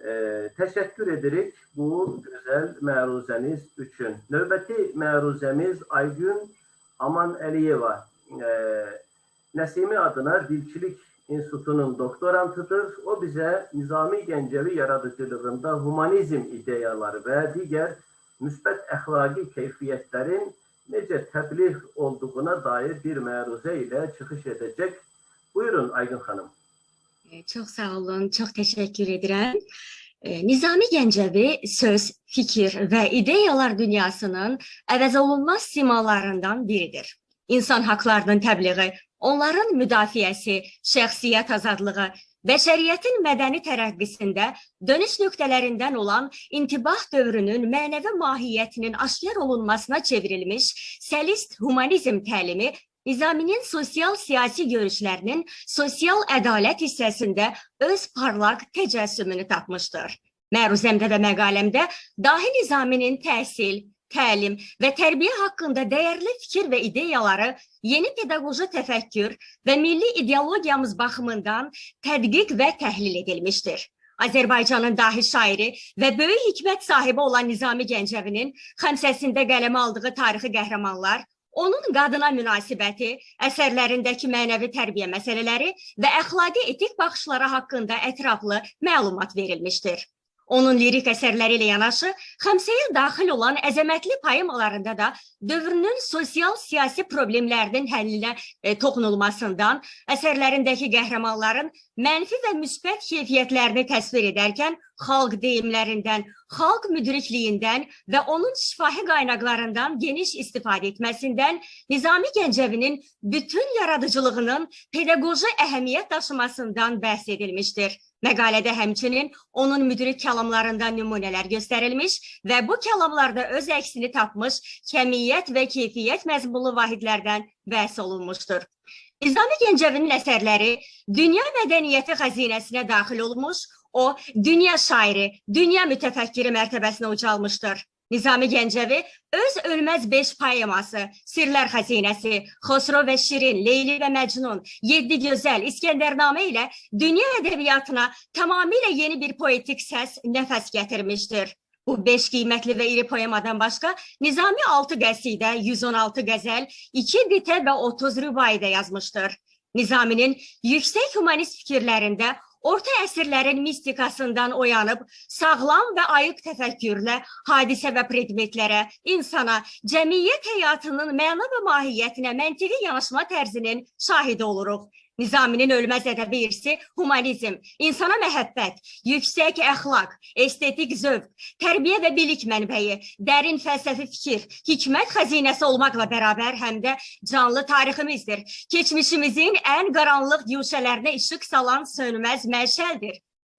Təşəkkür edirik bu gözəl məruzəniz üçün. Növbəti məruzəmiz Aygün Aman Əliyeva. Nəsimi adına Dilçilik İnstitutunun doktorantıdır. O bizə Nizami Gəncəvi yaradıcılığında humanizm ideyaları və digər müsbət əxlaqi keyfiyyətlərin necə təbliğ olduğuna dair bir məruzə ilə çıxış edəcək. Buyurun Aygün xanım. Çox sağ olun, çox təşəkkür edirəm. Nizami Gəncəvi söz, fikir və ideyalar dünyasının əvəzolunmaz simalarından biridir. İnsan haqlarının təbliği, onların müdafiəsi, şəxsiyyət azadlığı, bəşəriyyətin mədəni tərəqqisində dönüş nöqtələrindən olan intibah dövrünün mənəvi mahiyyətinin aşkar olunmasına çevrilmiş səlist humanizm təlimi Nizaminin sosial-siyasi görüşlərinin sosial ədalət hissəsində öz parlaq təcəssümünü tapmışdır. Məruzəmdə və məqaləmdə dahi Nizaminin təhsil, təlim və tərbiyə haqqında dəyərli fikir və ideyaları yeni pedaqoji təfəkkür və milli ideologiyamız baxımından tədqiq və təhlil edilmişdir. Azərbaycanın dahi şairi və böyük hikmət sahibi olan Nizami Gəncəvinin xəmsəsində qələmə aldığı tarixi qəhrəmanlar, onun qadına münasibəti, əsərlərindəki mənəvi tərbiyə məsələləri və əxlaqi etik baxışları haqqında ətraflı məlumat verilmişdir. Onun lirik əsərləri ilə yanaşı, xəmsəyə daxil olan əzəmətli poemalarında da dövrünün sosial-siyasi problemlərinin həllinə toxunulmasından, əsərlərindəki qəhrəmanların mənfi və müsbət keyfiyyətlərini təsvir edərkən xalq deyimlərindən, xalq müdrikliyindən və onun şifahi qaynaqlarından geniş istifadə etməsindən Nizami Gəncəvinin bütün yaradıcılığının pedaqoji əhəmiyyət daşımasından bəhs edilmişdir. Məqalədə həmçinin onun müdrik kəlamlarından nümunələr göstərilmiş və bu kəlamlarda öz əksini tapmış kəmiyyət və keyfiyyət məzmunlu vahidlərdən bəhs olunmuşdur. Nizami Gəncəvinin əsərləri dünya mədəniyyəti xəzinəsinə daxil olmuş, o dünya şairi, dünya mütəfəkkiri mərtəbəsinə ucalmışdır. Nizami Gəncəvi öz ölməz 5 poeması, Sirlər Xəzinəsi, Xosro və Şirin, Leyli və Məcnun, 7 Gözəl, İskəndərnamə ilə dünya ədəbiyyatına tamamilə yeni bir poetik səs, nəfəs gətirmişdir. Bu 5 qiymətli və iri poemadan başqa Nizami 6 qəsidə, 116 qəzəl, 2 qitə və 30 rübaidə yazmışdır. Nizaminin yüksək humanist fikirlərində orta əsrlərin mistikasından oyanıb, sağlam və ayıq təfəkkürlə hadisə və predmetlərə, insana, cəmiyyət həyatının məna və mahiyyətinə məntiqi yanaşma tərzinin şahidi oluruq. Nizaminin ölməz ədəbi irsi humanizm, insana məhəbbət, yüksək əxlaq, estetik zövq, tərbiyə və bilik mənbəyi, dərin fəlsəfi fikir, hikmət xəzinəsi olmaqla bərabər həm də canlı tariximizdir. Keçmişimizin ən qaranlıq güşələrinə işıq salan sönməz məşəldir.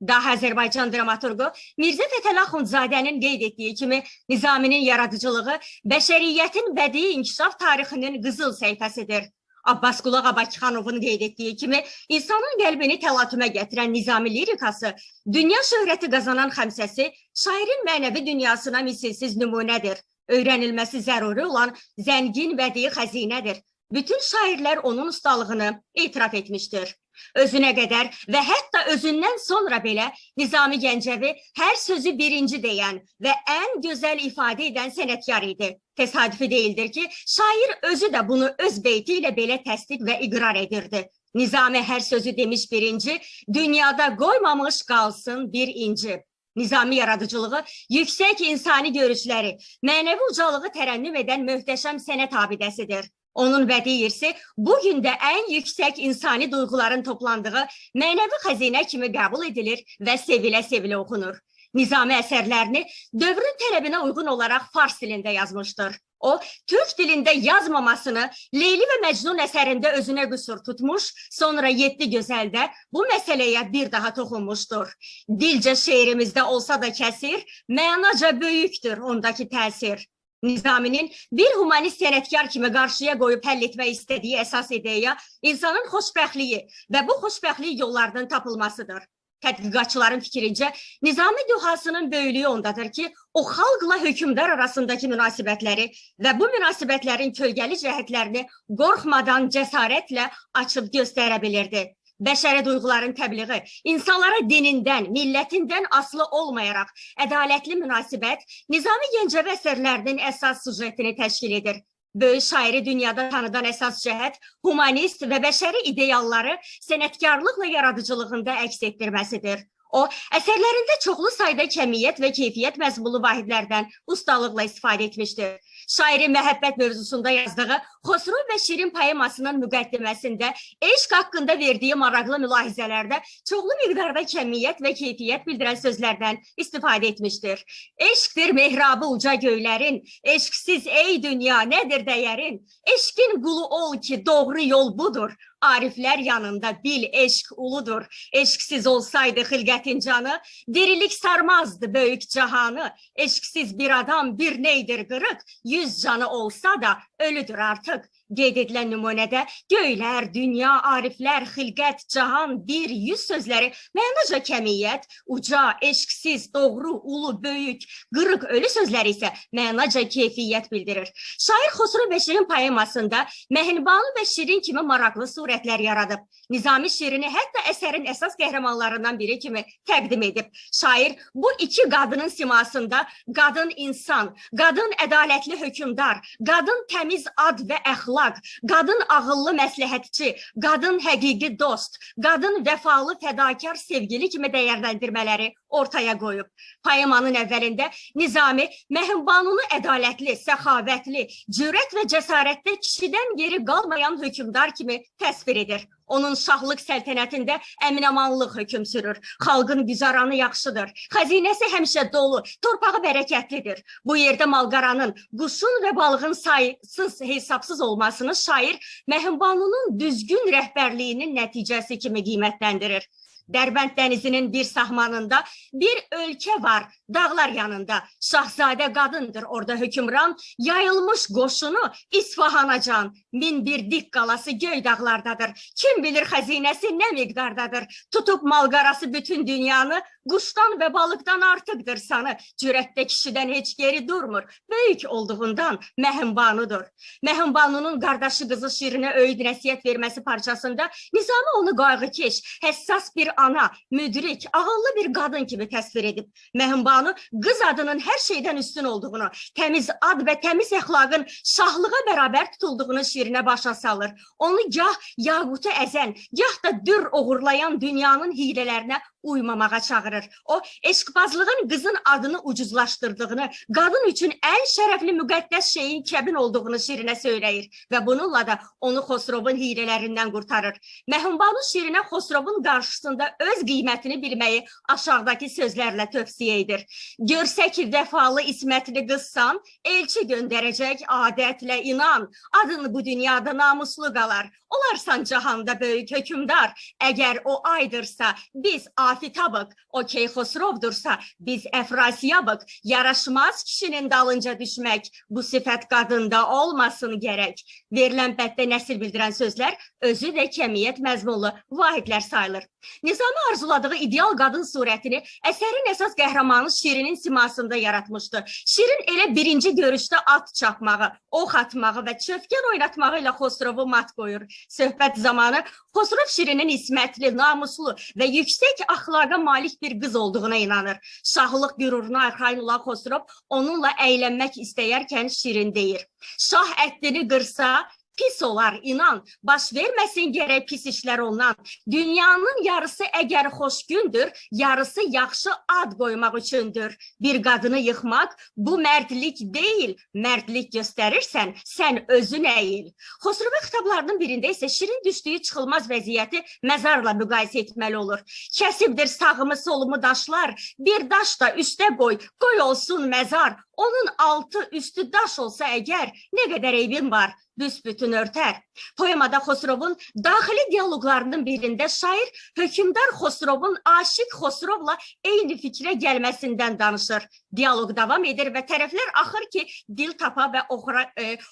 Daha Azərbaycan dramaturgu Mirzə Fətəli Axundzadənin qeyd etdiyi kimi Nizaminin yaradıcılığı bəşəriyyətin bədii inkişaf tarixinin qızıl səhifəsidir. Abbas Qulaq Bakıxanovun qeyd etdiyi kimi, insanın qəlbini təlatümə gətirən Nizami lirikası, dünya şöhrəti qazanan xəmsəsi, şairin mənəvi dünyasına misilsiz nümunədir. Öyrənilməsi zəruri olan zəngin bədii xəzinədir. Bütün şairlər onun ustalığını etiraf etmişdir. Özünə qədər və hətta özündən sonra belə Nizami Gəncəvi hər sözü birinci deyən və ən gözəl ifadə edən sənətkar idi. Təsadüfi deyildir ki, şair özü də bunu öz beyti ilə belə təsdiq və iqrar edirdi. Nizami hər sözü demiş birinci, dünyada qoymamış qalsın bir inci. Nizami yaradıcılığı, yüksək insani görüşləri, mənəvi ucalığı tərənnüm edən möhtəşəm sənət abidəsidir. Onun bədii irsi bugün də ən yüksək insani duyğuların toplandığı mənəvi xəzinə kimi qəbul edilir və sevilə-sevilə oxunur. Nizami əsərlərini dövrün tələbinə uyğun olaraq fars dilində yazmışdır. O, türk dilində yazmamasını Leyli və Məcnun əsərində özünə qüsur tutmuş, sonra 7 Gözəldə bu məsələyə bir daha toxunmuşdur. Dilcə şeirimizdə olsa da kəsir, mənaca böyükdür ondakı təsir. Nizaminin bir humanist sənətkar kimi qarşıya qoyub həll etmək istədiyi əsas ideya insanın xoşbəxtliyi və bu xoşbəxtlik yollarının tapılmasıdır. Tədqiqatçıların fikrincə, Nizami dühasının böyüklüyü ondadır ki, o xalqla hökmdar arasındakı münasibətləri və bu münasibətlərin kölgəli cəhətlərini qorxmadan cəsarətlə açıb göstərə bilirdi. bəşəri duyğuların təbliği, insanlara dinindən, millətindən asılı olmayaraq ədalətli münasibət Nizami Gəncəvi əsərlərinin əsas sujetini təşkil edir. Böyük şairi dünyada tanıdan əsas cəhət humanist və bəşəri idealları sənətkarlıqla yaradıcılığında əks etdirməsidir. O, əsərlərində çoxlu sayda kəmiyyət və keyfiyyət məzmunlu vahidlərdən ustalıqla istifadə etmişdir. Şairin məhəbbət mövzusunda yazdığı Xosrov və Şirin poemasının müqəddiməsində eşq haqqında verdiyi maraqlı mülahizələrdə çoxlu miqdarda kəmiyyət və keyfiyyət bildirən sözlərdən istifadə etmişdir. Eşqdir mehrabı uca göylərin, eşqsiz ey dünya nədir dəyərin, eşqin qulu ol ki doğru yol budur. Ariflər yanında bil eşq uludur. Eşqsiz olsaydı xilqətin canı, dirilik sarmazdı böyük cahanı. Eşqsiz bir adam bir neydir qırıq, 100 canı olsa da ölüdür artıq. Qeyd edilən nümunədə göylər, dünya, ariflər, xilqət, cahan, bir, 100 sözləri mənaca kəmiyyət, uca, eşqsiz, doğru, ulu, böyük, qırıq, ölü sözləri isə mənaca keyfiyyət bildirir. Şair Xosrov və Şirin poemasında Məhribanı və Şirin kimi maraqlı surətlər yaradıb. Nizami Şirini hətta əsərin əsas qəhrəmanlarından biri kimi təqdim edib. Şair bu iki qadının simasında qadın insan, qadın ədalətli hökümdar, qadın təmiz ad və əxlaq, qadın ağıllı məsləhətçi, qadın həqiqi dost, qadın vəfalı fədakar sevgili kimi dəyərləndirmələri ortaya qoyub. Poemanın əvvəlində Nizami Məhribanını ədalətli, səxavətli, cürət və cəsarətdə kişidən geri qalmayan hökümdar kimi təsvir edir. Onun şahlıq səltənətində əminamanlıq hökm sürür. Xalqın güzaranı yaxşıdır. Xəzinəsi həmişə dolu, torpağı bərəkətlidir. Bu yerdə malqaranın, quşun və balığın sayısız, hesabsız olmasını şair Məhribanının düzgün rəhbərliyinin nəticəsi kimi qiymətləndirir. Dərbənd dənizinin bir sahmanında bir ölkə var, dağlar yanında. Şahzadə qadındır orada hökümran, yayılmış qoşunu İsfahana can. Min bir dik qalası göy dağlardadır. Kim bilir xəzinəsi nə miqdardadır. Tutub malqarası bütün dünyanı, quşdan və balıqdan artıqdır sanı. Cürətdə kişidən heç geri durmur. Böyük olduğundan Məhribanudur. Məhribanunun qardaşı qızı Şirinə öyüd nəsihət verməsi parçasında Nizami onu qayğıkeş, həssas bir ana, müdrik, ağıllı bir qadın kimi təsvir edib. Məhribanı qız adının hər şeydən üstün olduğunu, təmiz ad və təmiz əxlaqın şahlığa bərabər tutulduğunu Şirinə başa salır. Onu gah yaqutu əzən, gah da dür oğurlayan dünyanın hilələrinə uymamağa çağırır. O, eşqbazlığın qızın adını ucuzlaşdırdığını, qadın üçün ən şərəfli müqəddəs şeyin kəbin olduğunu Şirinə söyləyir və bununla da onu Xosrovun hilələrindən qurtarır. Məhribanı Şirinə Xosrovun qarşısında öz qiymətini bilməyi aşağıdakı sözlərlə tövsiyə edir. Görsə ki, vəfalı ismətli qızsan, elçi göndərəcək adətlə inan. Adın bu dünyada namuslu qalar. Olarsan cahanda böyük hökümdar. Əgər o aydırsa, biz afitabıq. O Keyxosrovdursa, biz əfrasiyabıq. Yaraşmaz kişinin dalınca düşmək. Bu sifət qadında olmasın gərək. Verilən bəddə nəsil bildirən sözlər özü də kəmiyyət məzmunlu vahidlər sayılır. Nizami arzuladığı ideal qadın surətini əsərin əsas qəhrəmanı Şirinin simasında yaratmışdı. Şirin elə birinci görüşdə at çapmağı, ox atmağı və çöfkən oynatmağı ilə Xosrovu mat qoyur. Söhbət zamanı Xosrov Şirinin ismətli, namuslu və yüksək axlaqa malik bir qız olduğuna inanır. Şahlıq qüruruna arxayın olan Xosrov onunla əylənmək istəyərkən Şirin deyir. Şah əddini qırsa, pis olar, inan, baş verməsin gərək pis işlər ondan. Dünyanın yarısı əgər xoş gündür, yarısı yaxşı ad qoymaq üçündür. Bir qadını yıxmaq bu mərdlik deyil, mərdlik göstərirsən, sən özün əyil. Xosrova xitablarının birində isə Şirin düşdüyü çıxılmaz vəziyyəti məzarla müqayisə etməli olur. Kəsibdir sağımı solumu daşlar, bir daş da üstə qoy, qoy olsun məzar. Onun altı üstü daş olsa əgər, nə qədər eybin var, büsbütün örtər. Poemada Xosrovun daxili diyaloqlarının birində şair hökümdar Xosrovun aşiq Xosrovla eyni fikrə gəlməsindən danışır. Diyaloq davam edir və tərəflər axır ki, dil tapa və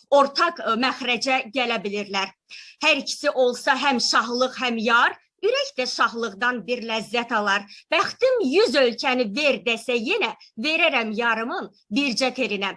ortaq məxrəcə gələ bilirlər. Hər ikisi olsa həm şahlıq, həm yar, ürək də şahlıqdan bir ləzzət alar. Bəxtim 100 ölkəni ver desə yenə, verərəm yarımın bircə terinə.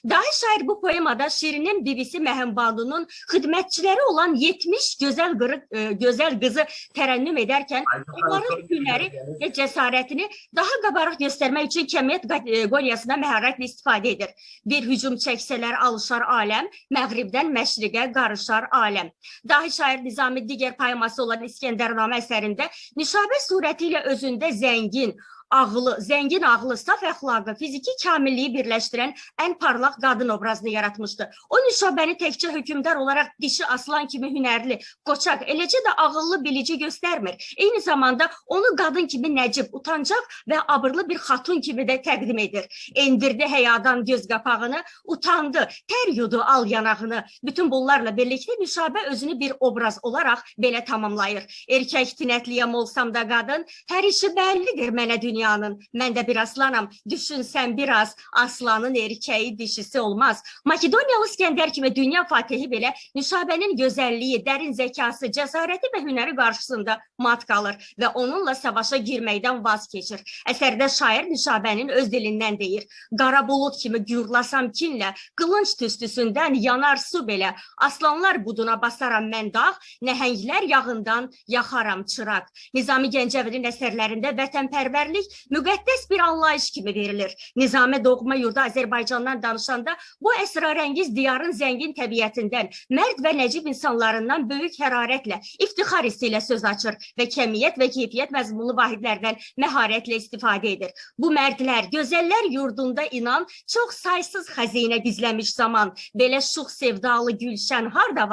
Dahi şair bu poemada Şirinin bibisi Məhəmbanu'nun xidmətçiləri olan 70 gözəl qızı tərənnüm edərkən Aydın Hanım onların çok hünəri güzel. və cəsarətini daha qabarıq göstərmək üçün kəmiyyət qategoriyasına məharətlə istifadə edir. Bir hücum çəksələr alışar aləm, məğribdən məşriqə qarışar aləm. Dahi şair Nizami digər poeması olan İskəndərnamə əsərində Nüşabə surəti ilə özündə zəngin ağlı, saf əxlaqı, fiziki kamilliyi birləşdirən ən parlaq qadın obrazını yaratmışdı. O Nüşabəni təkcə hökmdar olaraq dişi aslan kimi hünərli, qoçaq, eləcə də ağıllı, bilici göstərmir. Eyni zamanda onu qadın kimi nəcib, utancaq və abırlı bir xatun kimi də təqdim edir. Endirdi həyadan göz qapağını, utandı, tər yudu al yanağını. Bütün bunlarla birlikdə Nüşabə özünü bir obraz olaraq belə tamamlayır. Erkək tinətliyəm olsam da qadın, hər işi bəllidir mənə dünyanın. Mən də bir aslanam, düşünsən biraz, aslanın erkəyi dişisi olmaz. Makedoniyalı İskəndər kimi dünya fatihi belə Nüşabənin gözəlliyi, dərin zəkası, cəsarəti və hünəri qarşısında mat qalır və onunla savaşa girməkdən vaz keçir. Əsərdə şair Nüşabənin öz dilindən deyir. Qara bulut kimi gürlasam kinlə, qılınc tüstüsündən yanar su belə. Aslanlar buduna basaram mən dağ, nəhənglər yağından yaxaram çıraq. Nizami Gəncəvinin əsərlərində vətənpərvərlik müqəddəs bir anlayış kimi verilir. Nizami doğma yurda Azərbaycandan danışanda bu əsrarəngiz diyarın zəngin təbiətindən, mərd və nəcib insanlarından böyük hərarətlə, iftixar hissi ilə söz açır və kəmiyyət və keyfiyyət məzmunlu vahidlərdən məharətlə istifadə edir. Bu mərdlər, gözəllər yurdunda inan, çox saysız xəzinə gizləmiş zaman, belə şux sevdalı gülşən harda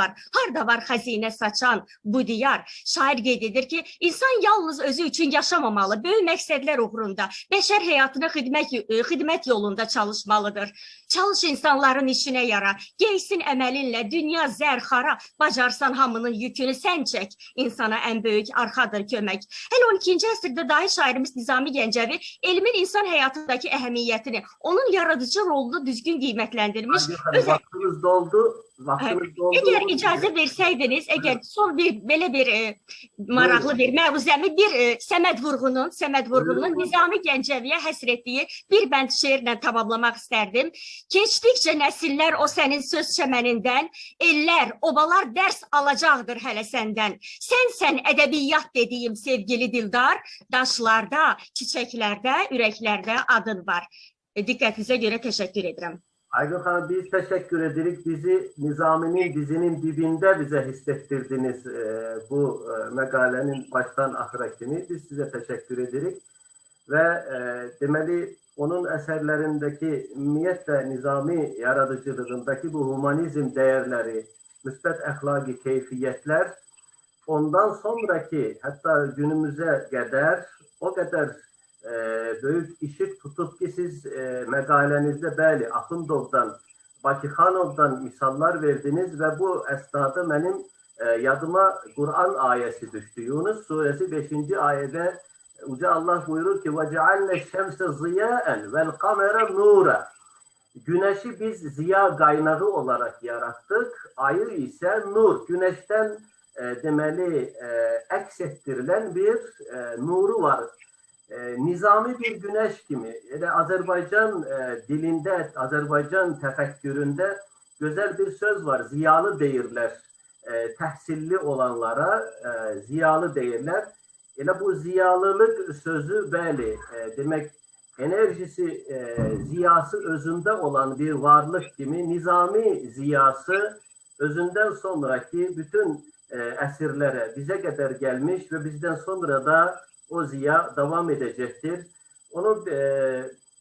var xəzinə saçan bu diyar. Şair qeyd edir ki, insan yalnız özü üçün yaşamamalı, böyük məqsədlər uğrunda, bəşər həyatına xidmət yolunda çalışmalıdır. Çalış insanların işinə yara, geysin əməlinlə, dünya zərxara, bacarsan hamının yükünü sən çək, insana ən böyük arxadır kömək. Hələ 12-ci əsrdə dahi şairimiz Nizami Gəncəvi elmin insan həyatındakı əhəmiyyətini, onun yaradıcı rolunu düzgün qiymətləndirmiş. Vaktimiz doldu. Əgər icazə versəydiniz, əgər son belə bir maraqlı bir məruzəmi Səməd Vurğunun Nizami Gəncəviyə həsr etdiyi bir bənd şeirlə tamamlamaq istərdim. Keçdikcə nəsillər o sənin söz çəmənindən, ellər, obalar dərs alacaqdır hələ səndən. Sənsən ədəbiyyat dediyim sevgili dildar, daşlarda, çiçəklərdə, ürəklərdə adın var. Diqqətinizə görə təşəkkür edirəm. Aygün Hanım, biz teşekkür ederik. Bizi Nizami'nin dizinin dibinde bize hissettirdiniz bu makalenin baştan ahırakini. Biz size teşekkür ederik. Ve demeli onun eserlerindeki ümumiyyətlə Nizami yaradıcılığındaki bu humanizm değerleri, müsbət əxlaqi keyfiyyətlər ondan sonraki hatta günümüze kadar o kadar büyük ışık tutup ki siz mekalenizde bəli Axundovdan, Bakıxanovdan misallar verdiniz ve bu esnada benim yadıma Kur'an ayesi düştü. Yunus suresi 5. ayede Uca Allah buyurur ki وَجَعَلْنَ الشَّمْسَ زِيَاءً وَالْقَمَرَ نُورًا. Güneşi biz ziya kaynağı olarak yarattık. Ayı ise nur. Güneşten demeli əks ettirilen bir nuru var. Nizami bir güneş kimi. Azerbaycan dilinde, Azerbaycan tefekküründe güzel bir söz var. Ziyalı deyirlər. Təhsilli olanlara ziyalı deyirlər. Elə bu ziyalılık sözü bəli, demek enerjisi, ziyası özünde olan bir varlık kimi Nizami ziyası özünden sonraki bütün əsirlere bize kadar gelmiş ve bizden sonra da o ziya devam edecektir. Onun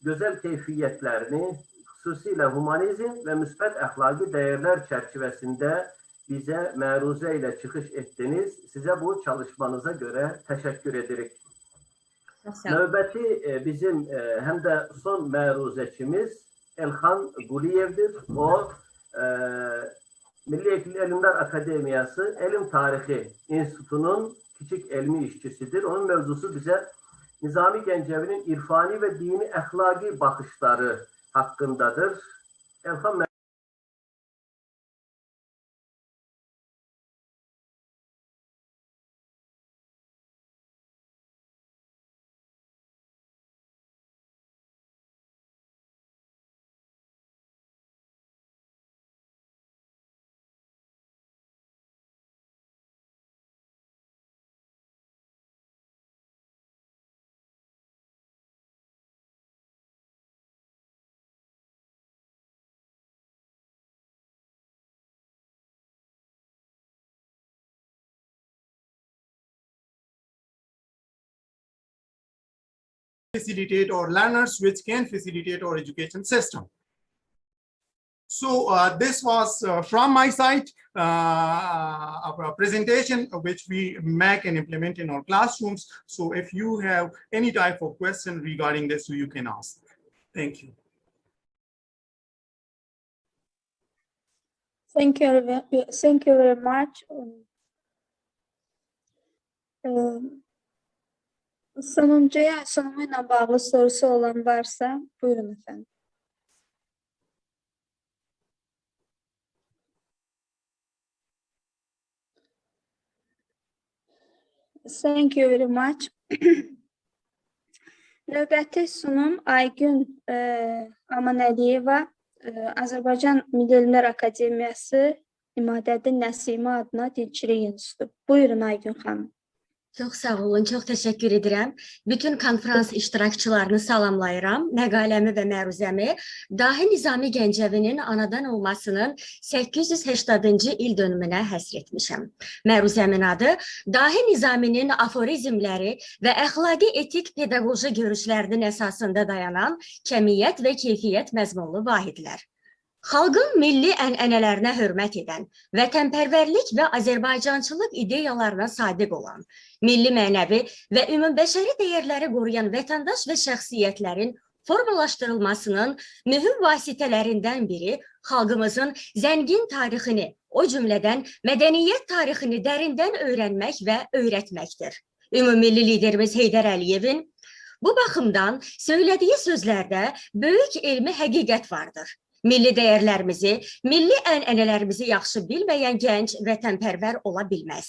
güzel keyfiyetlerini xüsusilə humanizm ve müsbət əxlaqi değerler çerçevesinde bize məruzə ile çıkış ettiniz. Size bu çalışmanıza göre teşekkür ederim. Növbəti bizim hem de son məruzəçimiz Elxan Quliyevdir. O Milli Elmlər Akademiyası Elm Tarihi İnstitutunun küçük elmi işçisidir. Onun mevzusu bize Nizami Gəncəvinin irfani ve dini əxlaqi bakışları hakkındadır. Elxan facilitate or learners which can facilitate our education system. So this was from my side, a presentation which we make and implement in our classrooms. So if you have any type of question regarding this, you can ask. Thank you. Thank you very much. Sunumuyla bağlı sorusu olan varsa buyurun efendim. Thank you very much. Növbəti sunum Aygün Amanəliyeva, Azərbaycan Milli Elmlər Akademiyası İmadəddin Nəsimə adına Dilçilik İnstitutu. Buyurun Aygün xanım. Çox sağ olun, çox təşəkkür edirəm. Bütün konferans iştirakçılarını salamlayıram. Məqaləmi və məruzəmi Dahi Nizami Gəncəvinin anadan olmasının 880-cı il dönümünə həsr etmişəm. Məruzəmin adı Dahi Nizaminin aforizmləri və əxlaqi etik pedaqoji görüşlərinin əsasında dayanan kəmiyyət və keyfiyyət məzmunlu vahidlər. Xalqın milli ənənələrinə hörmət edən, vətənpərvərlik və Azərbaycançılıq ideyalarına sadiq olan, milli mənəvi və ümumbəşəri dəyərləri qoruyan vətəndaş və şəxsiyyətlərin formalaşdırılmasının mühüm vasitələrindən biri xalqımızın zəngin tarixini, o cümlədən mədəniyyət tarixini dərindən öyrənmək və öyrətməkdir. Ümumilli liderimiz Heydər Əliyevin bu baxımdan söylədiyi sözlərdə böyük elmi həqiqət vardır. Milli dəyərlərimizi, milli ənənələrimizi yaxşı bilməyən gənc vətənpərvər ola bilməz.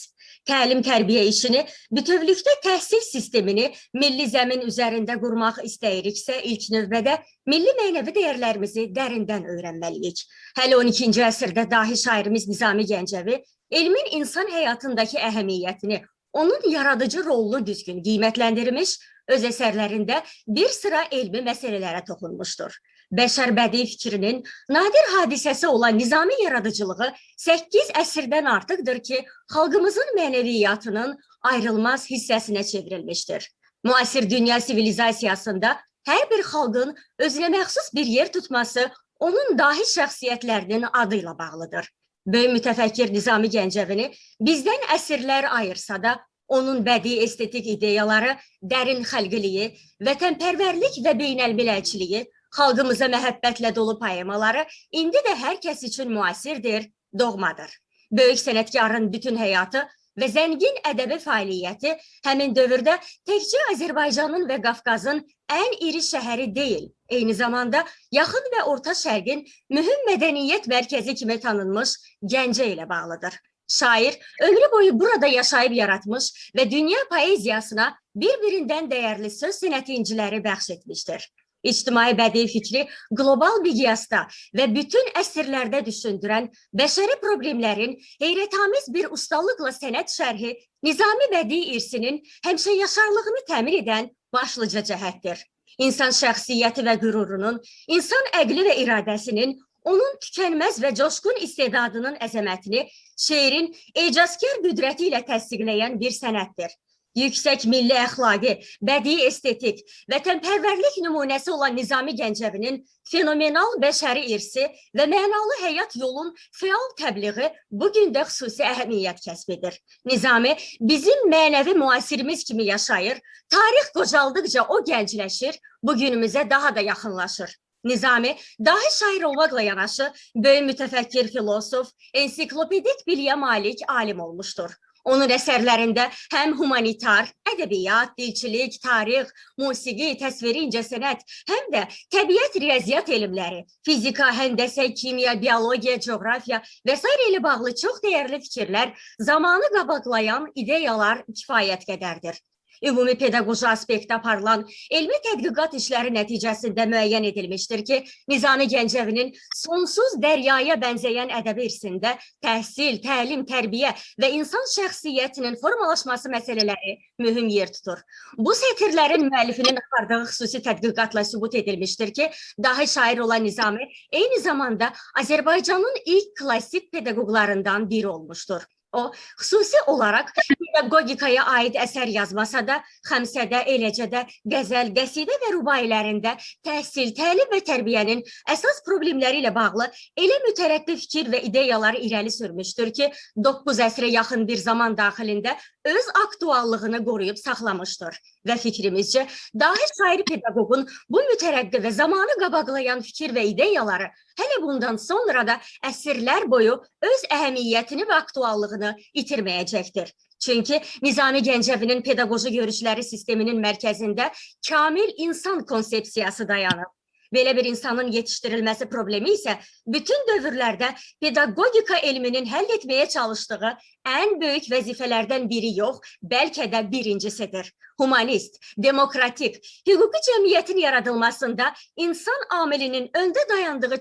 Təlim-tərbiyə işini, bütövlükdə təhsil sistemini milli zəmin üzərində qurmaq istəyiriksə, ilk növbədə milli mənəvi dəyərlərimizi dərindən öyrənməliyik. Hələ 12-ci əsrdə dahi şairimiz Nizami Gəncəvi elmin insan həyatındakı əhəmiyyətini, onun yaradıcı rolunu düzgün qiymətləndirmiş, öz əsərlərində bir sıra elmi məsələlərə toxunmuşdur. Bəşər bədii fikrinin nadir hadisəsi olan nizami yaradıcılığı 8 əsrdən artıqdır ki, xalqımızın mənəviyyatının ayrılmaz hissəsinə çevrilmişdir. Müasir dünya sivilizasiyasında hər bir xalqın özünə məxsus bir yer tutması onun dahi şəxsiyyətlərinin adı ilə bağlıdır. Böyük mütəfəkkir Nizami Gəncəvini bizdən əsrlər ayırsa da, onun bədii estetik ideyaları, dərin xəlqiliyi, vətənpərvərlik və beynəlmiləlçiliyi, xalqımıza məhəbbətlə dolu poemaları indi də hər kəs üçün müasirdir, doğmadır. Böyük sənətkarın bütün həyatı və zəngin ədəbi fəaliyyəti həmin dövrdə təkcə Azərbaycanın və Qafqazın ən iri şəhəri deyil, eyni zamanda yaxın və orta şərqin mühüm mədəniyyət mərkəzi kimi tanınmış Gəncə ilə bağlıdır. Şair ömrü boyu burada yaşayıb yaratmış və dünya poeziyasına bir-birindən dəyərli söz sənəti inciləri bəxş etmişdir. İctimai bədii fikri qlobal miqyasda və bütün əsrlərdə düşündürən bəşəri problemlərin heyrətamiz bir ustalıqla sənət şərhi Nizami bədii irsinin həmişə yaşarlığını təmin edən başlıca cəhətdir. İnsan şəxsiyyəti və qürurunun, insan əqli və iradəsinin, onun tükənməz və coşqun istedadının əzəmətini şeirin ecazkar qüdrəti ilə təsdiqləyən bir sənətdir. Yüksək milli əxlaqi, bədii estetik, vətənpərvərlik nümunəsi olan Nizami Gəncəvinin fenomenal bəşəri irsi və mənalı həyat yolun fəal təbliği bugün də xüsusi əhəmiyyət kəsb edir. Nizami bizim mənəvi müasirimiz kimi yaşayır, tarix qocaldıqca o gəncləşir, bugünümüzə daha da yaxınlaşır. Nizami dahi şair olmaqla yanaşı, böyük mütəfəkkir filosof, ensiklopedik biliyə malik alim olmuşdur. Onun əsərlərində həm humanitar, ədəbiyyat, dilçilik, tarix, musiqi, təsviri incəsənət, həm də təbiət riyaziyyat elmləri, fizika, həndəsə, kimya, biologiya, coğrafiya və s. ilə bağlı çox dəyərli fikirlər, zamanı qabaqlayan ideyalar kifayət qədərdir. Ümumi pedaqoji aspektdə aparılan elmi tədqiqat işləri nəticəsində müəyyən edilmişdir ki, Nizami Gəncəvinin sonsuz dəryaya bənzəyən ədəbi irsində təhsil, təlim, tərbiyə və insan şəxsiyyətinin formalaşması məsələləri mühüm yer tutur. Bu sətirlərin müəllifinin apardığı xüsusi tədqiqatla sübut edilmişdir ki, dahi şair olan Nizami eyni zamanda Azərbaycanın ilk klassik pedaqoqlarından biri olmuşdur. O, xüsusi olaraq pedagogikaya aid əsər yazmasa da, xəmsədə, eləcədə, qəzəl, qəsidə və rübailərində təhsil, təlim və tərbiyənin əsas problemləri ilə bağlı elə mütərəqqi fikir və ideyaları irəli sürmüşdür ki, 9 əsrə yaxın bir zaman daxilində öz aktuallığını qoruyub saxlamışdır. Və fikrimizcə, dahi şair pedaqoqun bu mütərəqqi və zamanı qabaqlayan fikir və ideyaları hələ bundan sonra da əsrlər boyu öz əhəmiyyətini və aktuallığını itirməyəcəkdir. Çünki Nizami Gəncəvinin pedaqoji görüşləri sisteminin mərkəzində kamil insan konsepsiyası dayanır. Belə bir insanın yetişdirilməsi problemi isə bütün dövrlərdə pedagogika elminin həll etməyə çalışdığı ən böyük vəzifələrdən biri yox, bəlkə də birincisidir. Humanist, demokratik, hüquqi cəmiyyətin yaradılmasında insan amilinin öndə dayandığı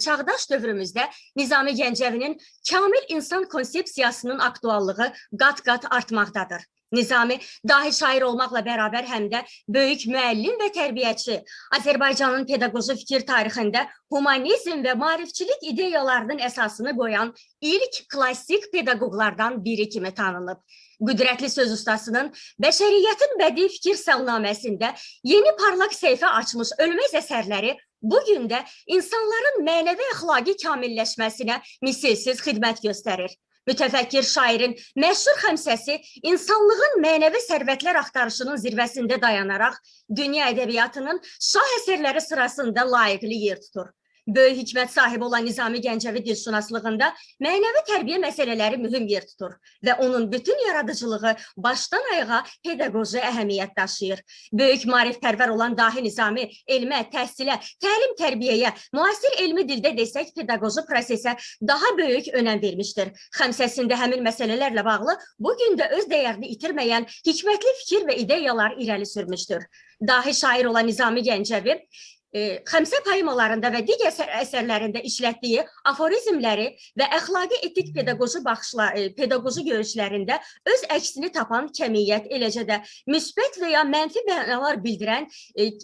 çağdaş dövrümüzdə Nizami Gəncəvinin kamil insan konsepsiyasının aktuallığı qat-qat artmaqdadır. Nizami dahi şair olmaqla bərabər həm də böyük müəllim və tərbiyəçi, Azərbaycanın pedaqoji fikir tarixində humanizm və maarifçilik ideyalarının əsasını qoyan ilk klassik pedaqoqlardan biri kimi tanınıb. Qüdrətli söz ustasının bəşəriyyətin bədii fikir səlnaməsində yeni parlaq səhifə açmış ölməz əsərləri bugün də insanların mənəvi əxlaqi kamilləşməsinə misilsiz xidmət göstərir. Mütəfəkkir şairin məşhur xəmsəsi insanlığın mənəvi sərvətlər axtarışının zirvəsində dayanaraq dünya ədəbiyyatının şah əsərləri sırasında layiqli yer tutur. Böyük hikmət sahibi olan Nizami Gəncəvi dilşünaslığında mənəvi tərbiyə məsələləri mühüm yer tutur və onun bütün yaradıcılığı başdan ayağa pedaqoji əhəmiyyət daşıyır. Böyük maarifpərvər olan dahi Nizami elmə, təhsilə, təlim tərbiyəyə, müasir elmi dildə desək pedaqoji prosesə daha böyük önəm vermişdir. Xəmsəsində həmin məsələlərlə bağlı bugün də öz dəyərini itirməyən hikmətli fikir və ideyalar irəli sürmüşdür. Dahi şair olan Nizami Gəncəvi xəmsə poemalarında və digər əsərlərində işlətdiyi aforizmləri və əxlaqi etik pedaqoji görüşlərində öz əksini tapan kəmiyyət, eləcə də müsbət və ya mənfi mənalar bildirən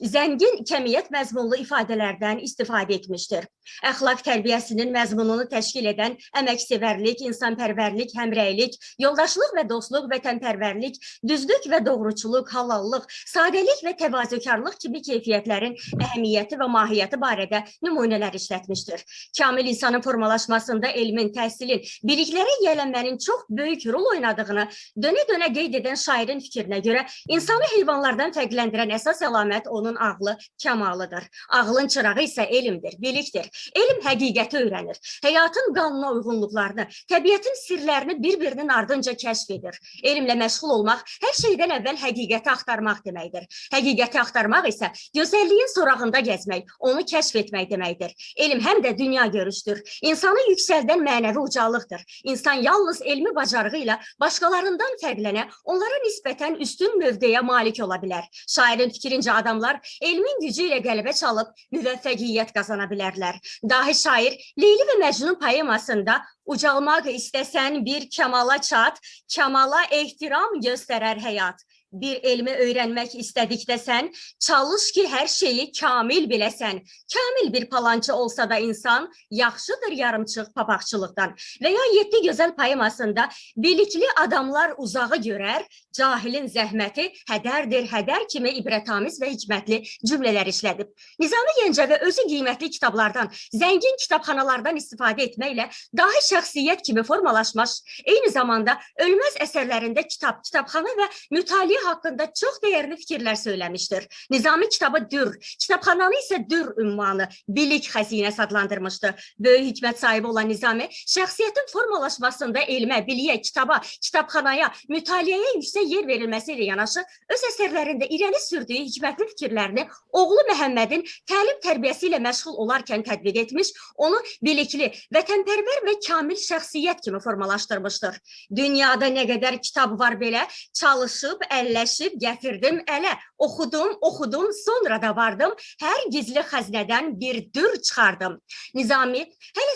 zəngin kəmiyyət məzmunlu ifadələrdən istifadə etmişdir. Əxlaq tərbiyəsinin məzmununu təşkil edən əməksevərlik, insanpərvərlik, həmrəylik, yoldaşlıq və dostluq, vətənpərvərlik, düzlük və doğruçuluq, halallıq, sadəlik və təvazökarlıq kimi keyfiyyətlərin əhəmiyyəti və mahiyyəti barədə nümunələr işlətmişdir. Kamil insanın formalaşmasında elmin, təhsilin, biliklərə yiyələnmənin çox böyük rol oynadığını dönə-dönə qeyd edən şairin fikrinə görə insanı heyvanlardan fərqləndirən əsas əlamət onun ağlı kamalıdır. Ağlın çırağı isə elmdir, bilikdir. Elm həqiqəti öyrənir, həyatın qanuna uyğunluqlarını, təbiətin sirlərini bir-birinin ardınca kəşf edir. Elmlə məşğul olmaq hər şeydən əvvəl həqiqəti axtarmaq deməkdir. Həqiqəti axtarmaq isə gözəlliyin sorağında gəzmək, onu kəşf etmək deməkdir. Elm həm də dünya görüşdür. İnsanı yüksəldən mənəvi ucalıqdır. İnsan yalnız elmi bacarığı ilə başqalarından fərqlənə, onlara nisbətən üstün mövqeyə malik ola bilər. Şairin fikrincə adamlar elmin gücü ilə qələbə çalıb müvəffəqiyyət qazana bilərlər. Dahi şair Leyli və Məcnun poemasında ucalmaq istəsən bir kamala çat, kamala ehtiram göstərər həyat. Bir elmi öyrənmək istədikdə sən, çalış ki, hər şeyi kamil biləsən. Kamil bir palancı olsa da insan, yaxşıdır yarımçıq papaqçılıqdan. Və ya 7 gözəl poemasında bilikli adamlar uzağı görər, cahilin zəhməti hədərdir, hədər kimi ibrətamiz və hikmətli cümlələr işlədib. Nizami Gəncəvi özü qiymətli kitablardan, zəngin kitabxanalardan istifadə etməklə dahi şəxsiyyət kimi formalaşmış, eyni zamanda ölməz əsərlərində kitabxana və mütaliə haqqında çox dəyərli fikirlər söyləmişdir. Nizami kitabı Dür, kitabxananı isə Dür ünvanı, bilik xəzinəsi adlandırmışdı. Böyük hikmət sahibi olan Nizami, şəxsiyyətin formalaşmasında elmə, biliyə, kitaba, kitabxanaya, mütaliəyə yüksək yer verilməsi ilə yanaşı, öz əsərlərində irəli sürdüyü hikmətli fikirlərini oğlu Məhəmmədin təlim tərbiyəsi ilə məşğul olarkən tətbiq etmiş, onu bilikli, vətənpərvər və kamil şəxsiyyət kimi formalaşdırmışdır. Dünyada nə qədər kitab var belə, çalışıb əllər əlləşib gətirdim ələ. Oxudum, sonra da vardım. Hər gizli xəzinədən bir dür çıxardım. Nizamiyə hələ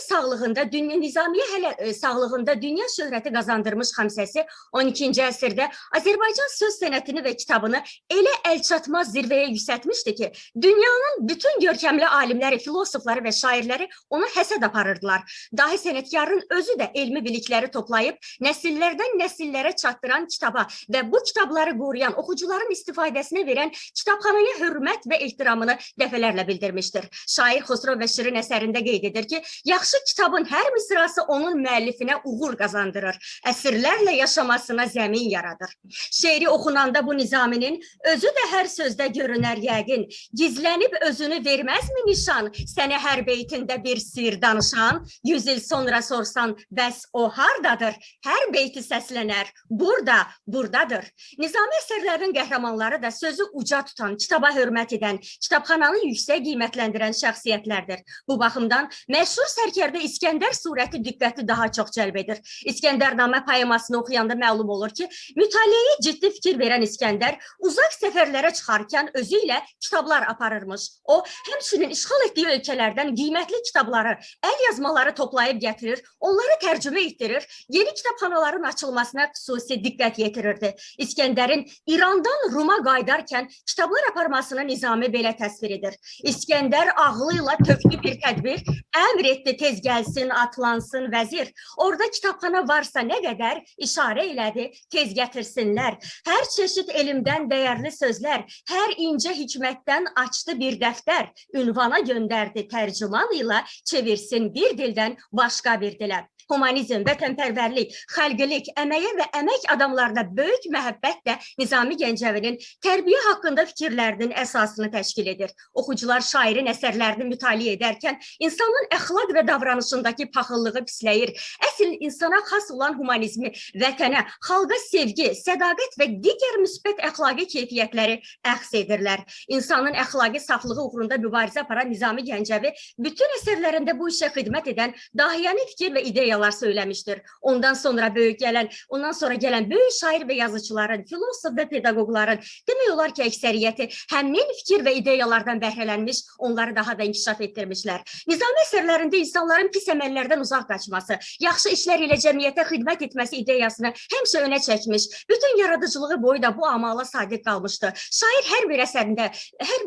sağlığında dünya şöhrəti qazandırmış Xəmsəsi 12-ci əsrdə Azərbaycan söz sənətini və kitabını elə əlçatmaz zirvəyə yüksəltmişdi ki, dünyanın bütün görkəmli alimləri, filosofları və şairləri ona həsəd aparırdılar. Dahi sənətkarın özü də elmi bilikləri toplayıb nəsillərdən nəsillərə çatdıran kitaba və bu kitabları qoruyan, oxucuların istifadəsinə verən kitabxanaya hörmət və ehtiramını dəfələrlə bildirmişdir. Şair Xosrov və Şirin əsərində qeyd edir ki, yaxşı kitabın hər misrası onun müəllifinə uğur qazandırır, əsrlərlə yaşamasına zəmin yaradır. Şeiri oxunanda bu Nizaminin özü də hər sözdə görünər yəqin, gizlənib özünü verməzmi nişan, sənə hər beytində bir sir danışan, 100 il sonra sorsan, bəs o hardadır? Hər beyti səslənər, buradadır. Nizami əsərlərinin qəhrəmanları da sözü uca tutan, kitaba hörmət edən, kitabxananı yüksək qiymətləndirən şəxsiyyətlərdir. Bu baxımdan məşhur sərkərdə İskəndər surəti diqqəti daha çox cəlb edir. İskəndərnamə poemasını oxuyanda məlum olur ki, mütaliəyə ciddi fikir verən İskəndər uzaq səfərlərə çıxarkən özü ilə kitablar aparırmış. O, həmçinin işğal etdiyi ölkələrdən qiymətli kitabları, əl yazmaları toplayıb gətirir, onları tərcümə etdirir, yeni kitabxanaların açılmasına xüsusi diqqət yetirirdi. İskəndərin İrandan Ruma qaydarkən kitablar aparmasını Nizami belə təsvir edir. İskəndər ağlıyla tökdü bir tədbir, əmr etdi tez gəlsin, atlansın vəzir. Orada kitabxana varsa nə qədər işarə elədi, tez gətirsinlər. Hər çeşit elmdən dəyərli sözlər, hər incə hikmətdən açdı bir dəftər, ünvana göndərdi tərcüman ilə çevirsin bir dildən başqa bir dilə. Humanizm, vətənpərvərlik, xəlqilik, əməyə və əmək adamlarına böyük məhəbbət də Nizami Gəncəvinin tərbiyə haqqında fikirlərinin əsasını təşkil edir. Oxucular şairin əsərlərini mütaliə edərkən insanın əxlaq və davranışındakı paxıllığı pisləyir. Əsl insana xas olan humanizmi, vətənə, xalqa sevgi, sədaqət və digər müsbət əxlaqi keyfiyyətləri əxs edirlər. İnsanın əxlaqi saflığı uğrunda mübarizə aparan Nizami Gəncəvi bütün əsərlərində bu işə xidmət edən dahiyani fikir və ideyalar söyləmişdir. Ondan sonra gələn böyük şair və yazıçıların, filosof və pedaqoqların demək olar ki, əksəriyyəti həmin fikir və ideyalardan bəhrələnmiş, onları daha da inkişaf etdirmişlər. Nizami əsərlərində insanların pis əməllərdən uzaq qaçması, yaxşı işlər ilə cəmiyyətə xidmət etməsi ideyasını həmişə önə çəkmiş, bütün yaradıcılığı boyu da bu amala sadiq qalmışdı. Şair hər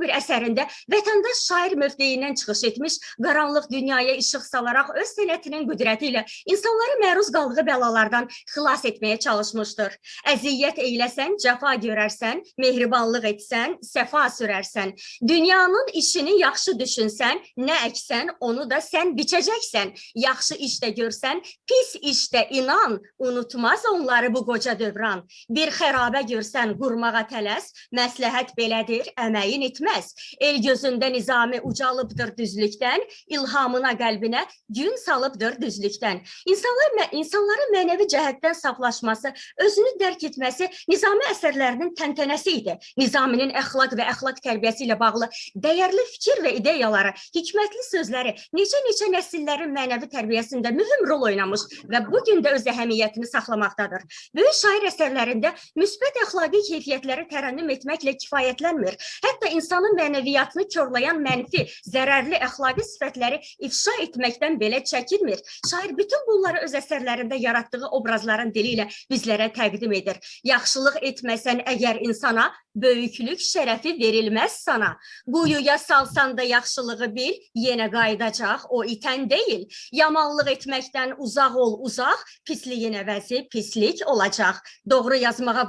bir əsərində vətəndaş şair mövqeyindən çıxış etmiş, qaranlıq dünyaya işıq salaraq öz sənətinin qüdrəti ilə insanları məruz qaldığı bəlalardan xilas etməyə çalışmışdır. Əziyyət eyləsən, cəfa görərsən, mehribanlıq etsən, səfa sürərsən. Dünyanın işini yaxşı düşünsən, nə əksən, onu da sən biçəcəksən. Yaxşı iş də görsən, pis işdə inan, unutmaz onları bu qoca dövran. Bir xərabə görsən, qurmağa tələs, məsləhət belədir, əməyin etməz. El gözündə Nizami ucalıbdır düzlükdən, ilhamına qəlbinə gün salıbdır düzlükdən. İnsanların mənəvi cəhətdən saflaşması, özünü dərk etməsi Nizami əsərlərinin təntənəsi idi. Nizaminin əxlaq və əxlaq tərbiyəsi ilə bağlı dəyərli fikir və ideyaları, hikmətli sözləri necə nəsillərin mənəvi tərbiyəsində mühüm rol oynamış və bugün də öz əhəmiyyətini saxlamaqdadır. Böyük şair əsərlərində müsbət əxlaqi keyfiyyətləri tərənnüm etməklə kifayətlənmir. Hətta insanın mənəviyyatını körlayan mənfi, zərərli əxlaqi sifətləri ifşa etməkdən belə çəkinmir. Şair bütün bunları öz əsərlərində yaratdığı obrazların dili ilə bizlərə təqdim edir. Yaxşılıq etməsən əgər insana, böyüklük şərəfi verilməz sana. Quyuya salsan da yaxşılığı bil, yenə qayıdacaq, o itən deyil. Yamanlıq etməkdən uzaq ol, uzaq, pisliyin əvəzi pislik olacaq. Doğru yazmağa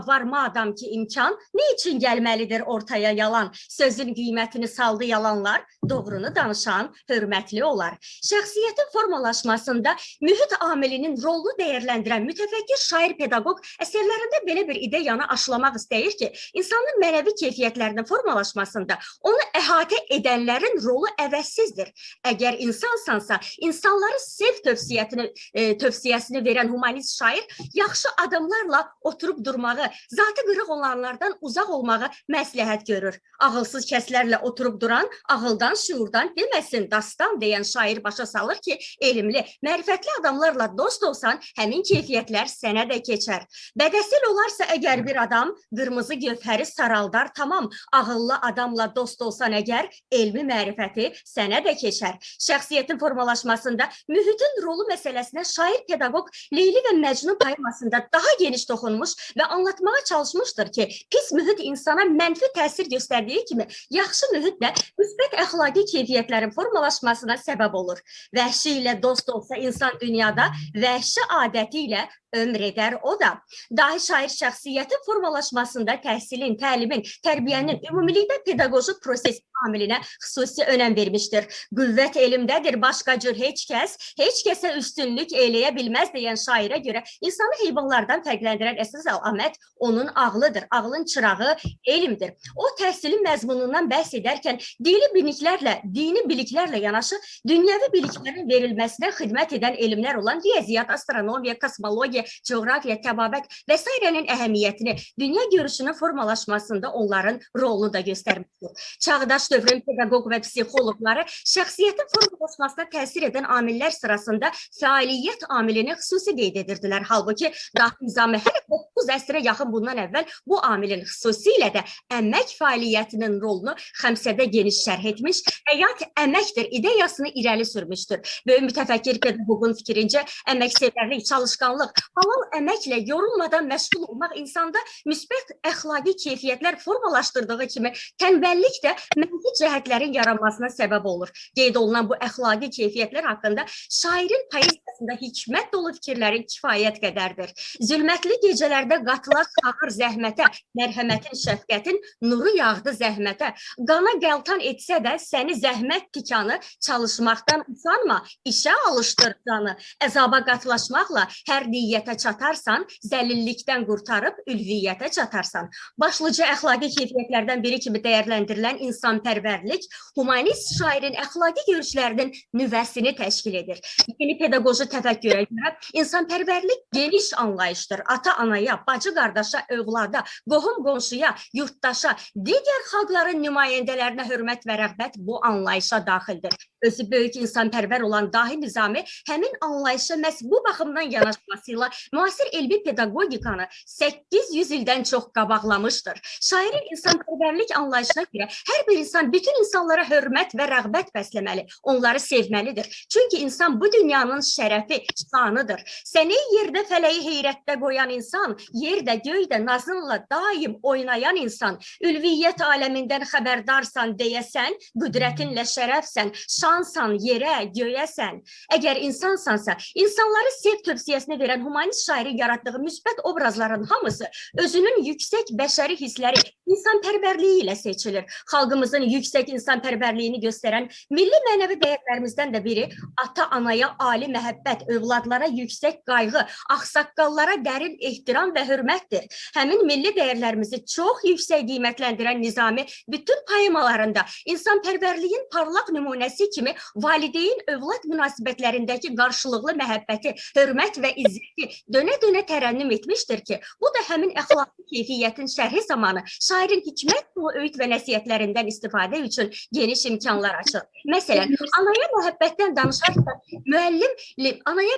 varma adam ki imkan, ne için gəlməlidir ortaya yalan? Sözün qiymətini saldı yalanlar, doğrunu danışan hörmətli olar. Şəxsiyyətin formalaşmasında mühit amilinin rolunu dəyərləndirən mütəfəkkir şair pedaqoq əsərlərində belə bir ideyanı aşılamaq istəyir ki, insanın mənəvi keyfiyyətlərinin formalaşmasında onu əhatə edənlərin rolu əvəzsizdir. Əgər insansansa, insanları sev tövsiyəsini verən humanist şair yaxşı adamlarla oturub durmağı, zatı qırıq olanlardan uzaq olmağı məsləhət görür. Ağılsız kəslərlə oturub duran, ağıldan, şuurdan deməsin dastan deyən şair başa salır ki, elmli, mərifətli adamlarla dost olsan, həmin keyfiyyətlər sənə də keçər. Bədəsil olarsa əgər bir adam, qırmızı gövhəri saraldar, tamam, ağıllı adamla dost olsan əgər, elmi mərifəti sənə də keçər. Şəxsiyyətin formalaşmasında mühitin rolu məsələsinə şair pedaqoq Leyli və Məcnun poemasında daha geniş toxunmuş və anlatmağa çalışmışdır ki, pis mühit insana mənfi təsir göstərdiyi kimi, yaxşı mühit də müsbət əxlaqi keyfiyyətlərin formalaşmasına səbəb olur. Vəhşi ilə dost olsa insan dünyada, vəhşi adəti ilə ömr edər o da. Dahi şair şəxsiyyətin formalaşmasında təhsilin, təlimin, tərbiyənin, ümumilikdə pedaqoji proses amilinə xüsusi önəm vermişdir. Qüvvət elmdədir, başqa cür heç kəsə üstünlük eləyə bilməz deyən şairə görə insanı heyvanlardan fərqləndirən əsas əlamət onun ağlıdır. Ağlın çırağı elmdir. O təhsilin məzmunundan bəhs edərkən dini biliklərlə yanaşı dünyəvi biliklərin verilməsinə xidmət edən elmlər olan riyaziyyat, astronomiya, kosmologiya, coğrafiya, təbabət və s.'nin əhəmiyyətini, dünya görüşünün formalaşmasında onların rolunu da göstərmişdir. Çağdaş dövrün pedaqoq və psixoloqları şəxsiyyətin formalaşmasına təsir edən amillər sırasında fəaliyyət amilini xüsusi qeyd edirdilər. Halbuki dahi Nizami hələ 9 əsrə yaxın bundan əvvəl bu amilin xüsusilə də əmək fəaliyyətinin rolunu xəmsədə geniş şərh etmiş, həyat əməkdir ideyasını irəli sürmüşdür. Böyük mütəfəkkir pedaqoqun fikrincə əməksevərlik, çalışqanlıq, halal əməklə yorulmadan məşğul olmaq insanda müsbət əxlaqi keyfiyyətlər formalaşdırdığı kimi tənbəllik də mənfi cəhətlərin yaranmasına səbəb olur. Qeyd olunan bu əxlaqi keyfiyyətlər haqqında şairin poeziyasında hikmət dolu fikirləri kifayət qədərdir. Zülmətli gecələrdə qatılar çağır zəhmətə, mərhəmətin, şəfqətin nuru yağdı zəhmətə. Qana qəltan etsə də səni zəhmət tikanı, çalışmaqdan usanma, işə alışdır canı. Əzaba qatılaşmaqla hər niyyətə çatarsan, zəlillikdən qurtarıb ülviyyətə çatarsan. Başlıca əxlaqi keyfiyyətlərdən biri kimi dəyərləndirilən insanpərvərlik, humanist şairin əxlaqi görüşlərinin nüvəsini təşkil edir. Yeni pedaqoji təfəkkürə görə insanpərvərlik geniş anlayışdır. Ata-anaya, bacı-qardaşa, övlada, qohum-qonşuya, yurttaşa, digər xalqların nümayəndələrinə hörmət və rəğbət bu anlayışa daxildir. Özü böyük insanpərvər olan dahi Nizami həmin anlayışa məhz bu baxımdan yanaşmasıyla müasir elmi pedagogikanı 800 ildən çox qabaqlamışdır. Şairin insanpərvərlik anlayışına görə hər bir insan bütün insanlara hörmət və rəğbət bəsləməli, onları sevməlidir. Çünki insan bu dünyanın şərəfi, şanıdır. Səni yerdə fələyi heyrətdə qoyan insan, yerdə, göydə nazınla daim oynayan insan, ülviyyət aləmindən xəbərdarsan deyəsən, qüdrətinlə şərəfsən, şansan, yerə, göyəsən. Əgər insansansa, insanları sev tövsiyəsini verən humanist şairin yaratdığı müsbət obrazların hamısı özünün yüksək bəşəri hissləri, insanpərvərliyi ilə seçilir. Xalqımızın yüksək insanpərvərliyini göstərən milli mənəvi dəyərlərimizdən də biri ata-anaya ali məhəbbət, övladlara yüksək qayğı, ağsaqqallara dərin ehtiram və hörmətdir. Həmin milli dəyərlərimizi çox yüksək qiymətləndirən Nizami bütün poemalarında insanpərvərliyin parlaq nümunəsi kimi valideyn-övlad münasibətlərindəki qarşılıqlı məhəbbəti, hörmət və izzəti dönə-dönə tərənnüm etmişdir ki, bu da həmin əxlaqi keyfiyyətin şərhi zamanı şairin hikmət dolu öyüd və nəsihətlərindən istifadə üçün geniş imkanlar açır. Məsələn, anaya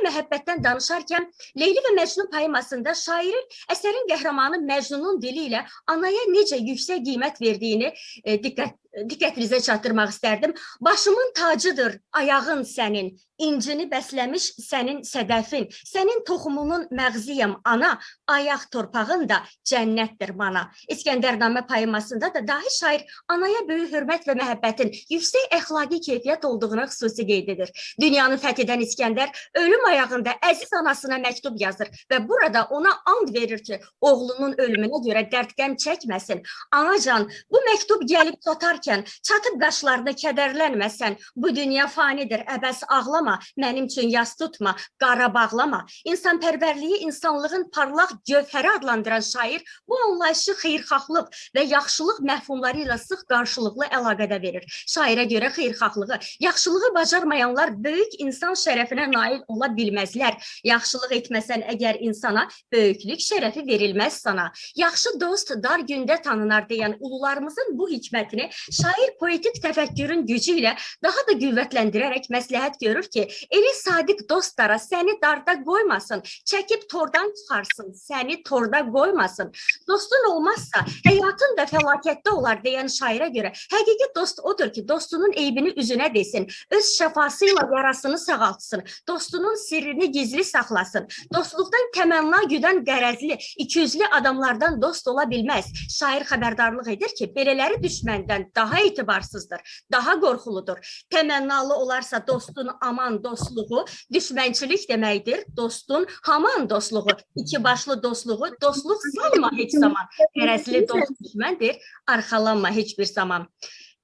məhəbbətdən danışarkən Leyli və Məcnun poemasında şairin əsərin qəhrəmanı Məcnunun dili ilə anaya necə yüksək qiymət verdiyini diqqətinizə çatdırmaq istərdim. Başımın tacıdır ayağın sənin, incini bəsləmiş sənin sədəfin, sənin toxumunun məğziyəm ana, ayaq torpağın da cənnətdir bana. İskəndərnamə poemasında da dahi şair anaya böyük hörmət və məhəbbətin yüksək əxlaqi keyfiyyət olduğunu xüsusi qeyd edir. Dünyanı fəth edən İskəndər ölüm ayağında əziz anasına məktub yazır və burada ona and verir ki, oğlunun ölümünə görə dərdqəm çəkməsin. Anacan, bu məktub gəlib çatarkən olarkən çatıb qaşlarına kədərlənməsən, bu dünya fanidir, əbəs ağlama, mənim üçün yas tutma, qara bağlama. İnsanpərvərliyi insanlığın parlaq gövhəri adlandıran şair bu anlayışı xeyirxahlıq və yaxşılıq məfhumları ilə sıx qarşılıqlı əlaqədə verir. Şairə görə xeyirxahlığı, yaxşılığı bacarmayanlar böyük insan şərəfinə nail ola bilməzlər. Yaxşılıq etməsən əgər insana, böyüklük şərəfi verilməz sana. Yaxşı dost dar gündə tanınar deyən ulularımızın bu hikmətini şair poetik təfəkkürün gücü ilə daha da qüvvətləndirərək məsləhət görür ki, elə sadiq dostlara səni darda qoymasın, çəkib tordan çıxarsın, səni torda qoymasın. Dostun olmazsa həyatın da fəlakətdə olar deyən şairə görə həqiqi dost odur ki, dostunun eybini üzünə desin, öz şəfası ilə yarasını sağaltsın, dostunun sirrini gizli saxlasın. Dostluqdan təmənna güdən qərəzli, ikiyüzlü adamlardan dost ola bilməz. Şair xəbərdarlıq edir ki, belələri düşməndən daha etibarsızdır, daha qorxuludur. Təmənnalı olarsa dostun aman dostluğu, düşmənçilik deməkdir, dostun haman dostluğu, iki başlı dostluğu, dostluq sanma heç zaman, qərəzli dost düşməndir, arxalanma heç bir zaman.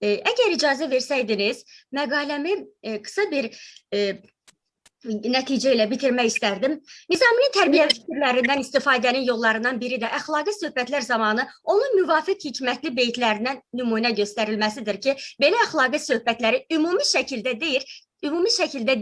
Əgər icazə versəydiniz, məqaləmi qısa bir nəticə ilə bitirmək istərdim. Nizaminin tərbiyəvi fikirlərindən istifadənin yollarından biri də əxlaqi söhbətlər zamanı onun müvafiq hikmətli beytlərindən nümunə göstərilməsidir ki, belə əxlaqi söhbətləri ümumi şəkildə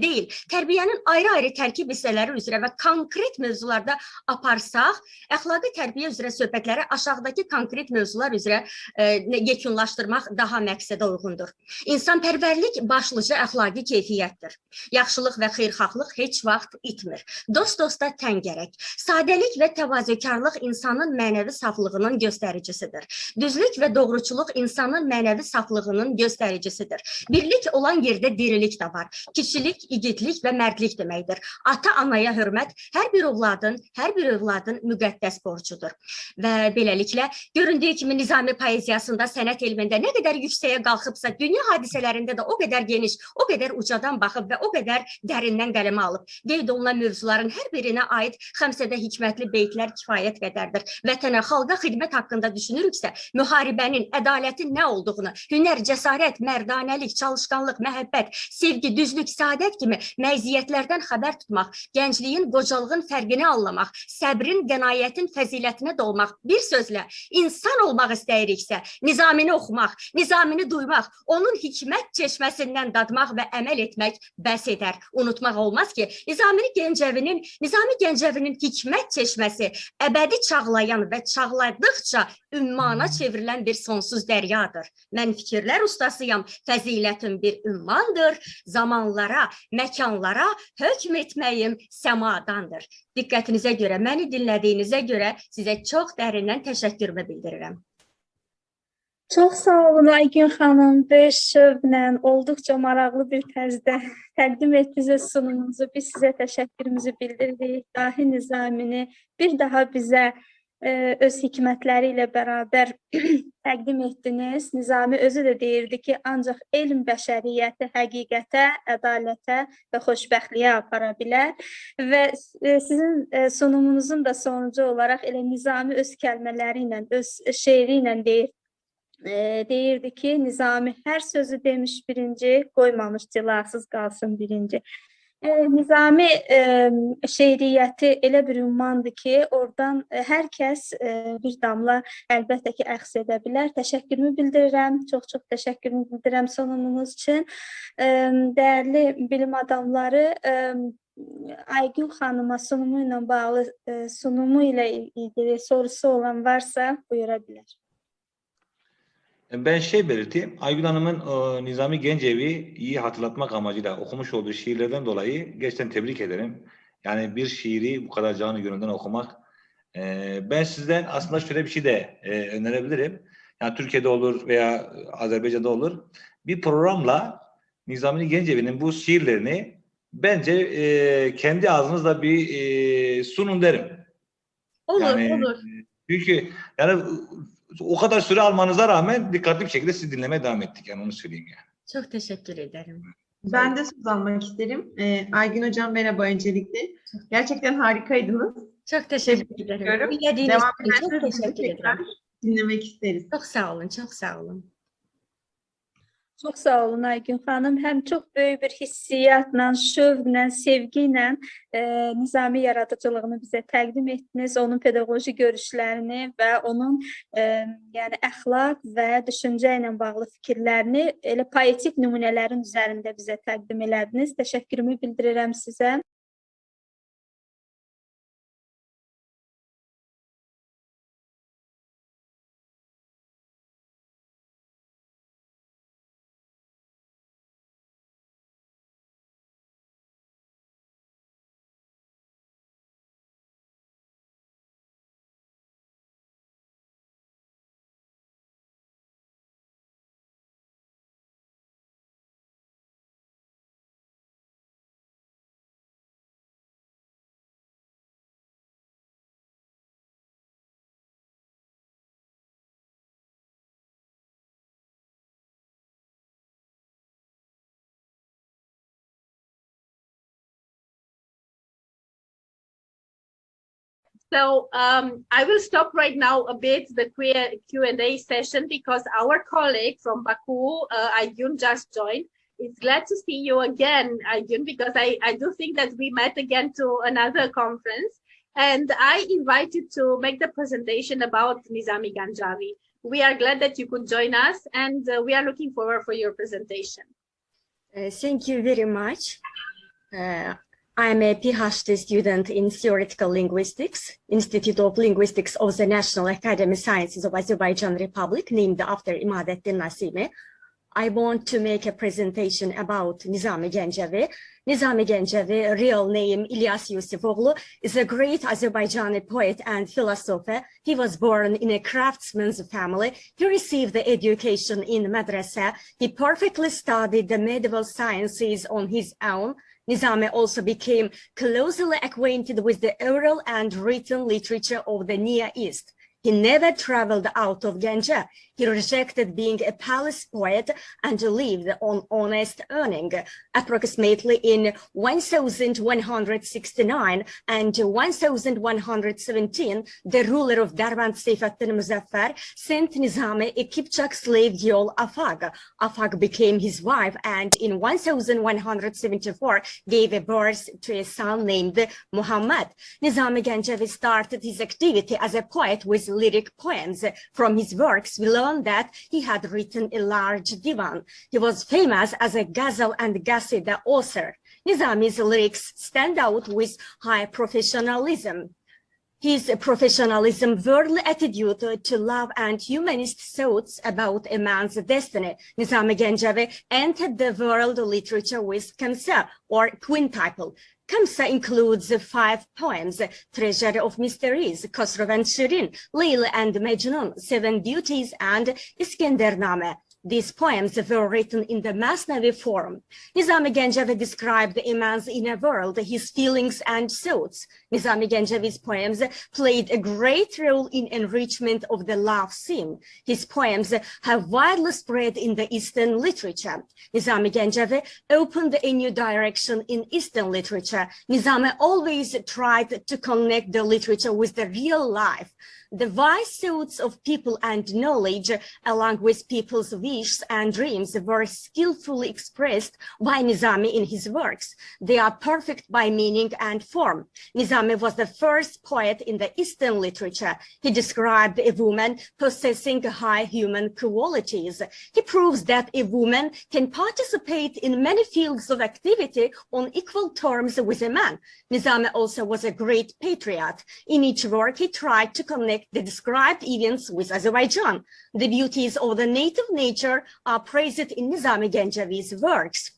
deyil, tərbiyənin ayrı-ayrı tərkib hissələri üzrə və konkret mövzularda aparsaq, əxlaqi tərbiyə üzrə söhbətləri aşağıdakı konkret mövzular üzrə yekunlaşdırmaq daha məqsədə uyğundur. İnsanpərvərlik başlıca əxlaqi keyfiyyətdir. Yaxşılıq və xeyirxahlıq heç vaxt itmir. Dost-dosta tən gərək. Sadəlik və təvazökarlıq insanın mənəvi saflığının göstəricisidir. Düzlük və doğruçuluq insanın mənəvi saflığının göstəricisidir. Birlik olan yerdə dirilik də var. Kişilik, igidlik və mərdlik deməkdir. Ata-anaya hörmət hər bir övladın müqəddəs borcudur. Və beləliklə, göründüyü kimi Nizami poeziyasında, sənət elmində nə qədər yüksəyə qalxıbsa, dünya hadisələrində də o qədər geniş, o qədər ucadan baxıb və o qədər dərindən qələmə alıb. Qeyd olunan mövzuların hər birinə aid xəmsədə hikmətli beytlər kifayət qədərdir. Vətənə, xalqa xidmət haqqında düşünürüksə, müharibənin, ədalətin nə olduğunu, hünər, cəsarət, mərdanəlik, çalışqanlıq, məhəbbət, sevgi, düzlük, saadət kimi məziyyətlərdən xəbər tutmaq, gəncliyin, qocalığın fərqini anlamaq, səbrin, qənaətin fəzilətinə dolmaq, bir sözlə, insan olmaq istəyiriksə, Nizamini oxumaq, Nizamini duymaq, onun hikmət çeşməsindən dadmaq və əməl etmək bəs edər. Unutmaq olmaz ki, Nizami Gəncəvinin hikmət çeşməsi əbədi çağlayan və çağladıqca ümmana çevrilən bir sonsuz dəryadır. Mən fikirlər ustasıyam, fəzilətim bir ümmandır, zamanlara, məkanlara hökm etməyim səmadandır. Diqqətinizə görə, məni dinlədiyinizə görə sizə çox dərindən təşəkkürümü bildirirəm. Çox sağ olun Aygün xanım, böyük şövqlə, olduqca maraqlı bir tərzdə təqdim etdiyiniz sunumunuzu, biz sizə təşəkkürümüzü bildiririk. Dahi Nizamini bir daha bizə öz hikmətləri ilə bərabər təqdim etdiniz. Nizami özü də deyirdi ki, ancaq elm bəşəriyyəti həqiqətə, ədalətə və xoşbəxtliyə apara bilər. Və sizin sunumunuzun da sonucu olaraq elə Nizami öz kəlmələri ilə, öz şeiri ilə deyirdi ki, Nizami hər sözü demiş birinci, qoymamış cilasız qalsın birinci. Nizami şeiriyyəti elə bir ümmandır ki, oradan hər kəs bir damla əlbəttə ki, əxs edə bilər. Təşəkkürümü bildirirəm, çox-çox təşəkkürümü bildirirəm sunumunuz üçün. Dəyərli bilim adamları, Aygün xanıma sunumu ilə bağlı, sunumu ilə ilgili sorusu olan varsa buyura bilər. Ben belirteyim. Aygün Hanım'ın Nizami Gencevi iyi hatırlatmak amacıyla okumuş olduğu şiirlerden dolayı gerçekten tebrik ederim. Yani bir şiiri bu kadar canı gönülden okumak. Ben sizden aslında şöyle bir şey de önerebilirim. Yani Türkiye'de olur veya Azerbaycan'da olur. Bir programla Nizami Gencevi'nin bu şiirlerini bence kendi ağzınızla bir sunun derim. Olur, yani, olur. Çünkü yani o kadar süre almanıza rağmen dikkatli bir şekilde sizi dinlemeye devam ettik. Yani onu söyleyeyim yani. Çok teşekkür ederim. Ben de söz almak isterim. Aygün Hocam merhaba öncelikle. Gerçekten harikaydınız. Çok teşekkür ederim. Devam Dinlediğiniz için çok ederseniz teşekkür tekrar ederim. dinlemek isteriz. Çok sağ olun, çok sağ olun. Çox sağ olun Aygün xanım. Həm çox böyük bir hissiyyatla, şövqlə, sevgi ilə Nizami yaradıcılığını bizə təqdim etdiniz, onun pedaqoji görüşlərini və onun yəni əxlaq və düşüncə ilə bağlı fikirlərini elə poetik nümunələrin üzərində bizə təqdim elədiniz. Təşəkkürümü bildirirəm sizə. So I will stop right now a bit the Q&A session because our colleague from Baku, Aygün, just joined. It's glad to see you again, Aygün, because I do think that we met again to another conference. And I invite you to make the presentation about Nizami Ganjavi. We are glad that you could join us, and we are looking forward for your presentation. Thank you very much. I'm a PhD student in Theoretical Linguistics, Institute of Linguistics of the National Academy of Sciences of Azerbaijan Republic, named after Imadettin Nasimi. I want to make a presentation about Nizami Ganjavi. Nizami Ganjavi, real name İlyas Yusufoglu, is a great Azerbaijani poet and philosopher. He was born in a craftsman's family. He received the education in madrasa. He perfectly studied the medieval sciences on his own. Nizami also became closely acquainted with the oral and written literature of the Near East. He never traveled out of Ganja. He rejected being a palace poet and lived on honest earning. Approximately in 1169 and 1117, the ruler of Derbent Seyfettin Muzaffar sent Nizami a Kipchak slave girl Afag. Afag became his wife and in 1174 gave birth to a son named Muhammad. Nizami Ganjavi started his activity as a poet with lyric poems. From his works, we learn that he had written a large divan. He was famous as a ghazal and qasida author. Nizami's lyrics stand out with high professionalism. His professionalism, worldly attitude to love and humanist thoughts about a man's destiny. Nizami Ganjavi entered the world literature with Kamsa, or quintuple. Kamsa includes 5 poems: Treasury of Mysteries, Khosrow and Shirin, Layla and Majnun, 7 Duties, and Iskandername. These poems were written in the Masnavi form. Nizami Ganjavi described a man's inner world, his feelings and thoughts. Nizami Ganjavi's poems played a great role in enrichment of the love theme. His poems have widely spread in the Eastern literature. Nizami Ganjavi opened a new direction in Eastern literature. Nizami always tried to connect the literature with the real life. The wise thoughts of people and knowledge, along with people's wishes and dreams, were skillfully expressed by Nizami in his works. They are perfect by meaning and form. Nizami was the first poet in the Eastern literature. He described a woman possessing high human qualities. He proves that a woman can participate in many fields of activity on equal terms with a man. Nizami also was a great patriot. In each work, he tried to connect the described events with Azerbaijan. The beauties of the native nature are praised in Nizami Ganjavi's works.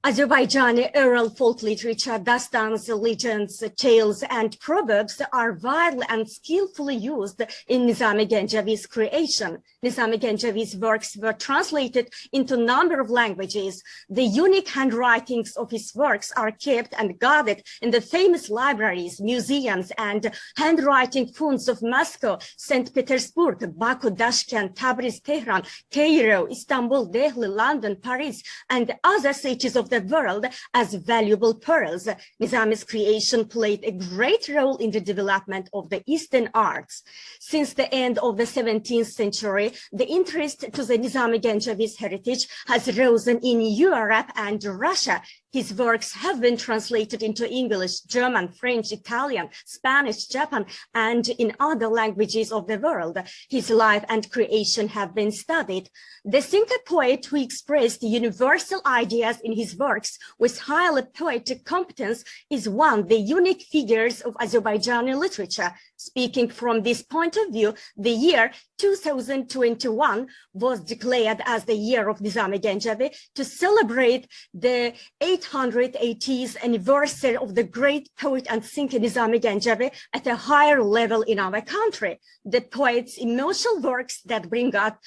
Azerbaijani oral folk literature, dastans, legends, tales, and proverbs are widely and skillfully used in Nizami Ganjavi's creation. Nizami Ganjavi's works were translated into a number of languages. The unique handwritings of his works are kept and guarded in the famous libraries, museums, and handwriting funds of Moscow, St. Petersburg, Baku, Tashkent, Tabriz, Tehran, Cairo, Istanbul, Delhi, London, Paris, and other cities of of the world as valuable pearls. Nizami's creation played a great role in the development of the Eastern arts. Since the end of the 17th century, the interest to the Nizami Gencevi's heritage has risen in Europe and Russia. His works have been translated into English, German, French, Italian, Spanish, Japan, and in other languages of the world. His life and creation have been studied. The thinker poet who expressed universal ideas in his works with highly poetic competence is one of the unique figures of Azerbaijani literature. Speaking from this point of view, the year 2021 was declared as the year of Nizami Gencevi to celebrate the 880th anniversary of the great poet and thinker Nizami Gencevi at a higher level in our country. The poet's emotional works that bring up